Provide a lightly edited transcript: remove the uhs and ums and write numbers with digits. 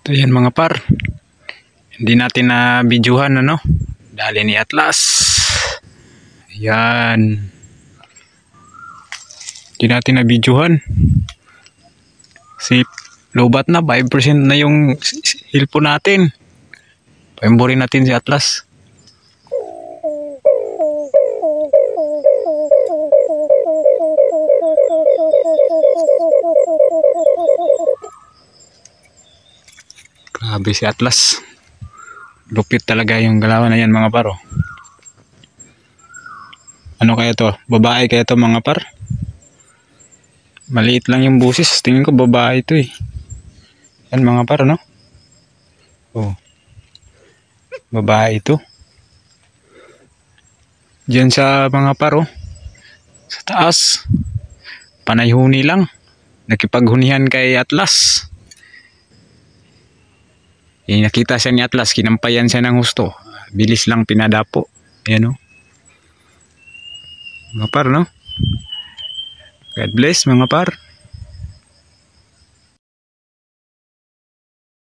Ito yan mga par. Hindi natin na videohan ano. Dali ni Atlas. Ayan. Hindi natin na videohan. Si lobat na 5% na yung hilpo natin. Pahimburin natin si Atlas. Grabe si Atlas. Lupit talaga yung galawan na yan mga paro. Ano kaya to? Babae kaya to mga par? Maliit lang yung busis. Tingin ko babae ito eh. Yan mga par no? Oh. Babae ito. Diyan sa mga par oh. Sa taas. Panayhuni lang. Nakipaghunihan kay Atlas. Nakita siya ni Atlas, kinampayan siya ng husto. Bilis lang pinadapo. Ayan o. Mga par, no? God bless mga par.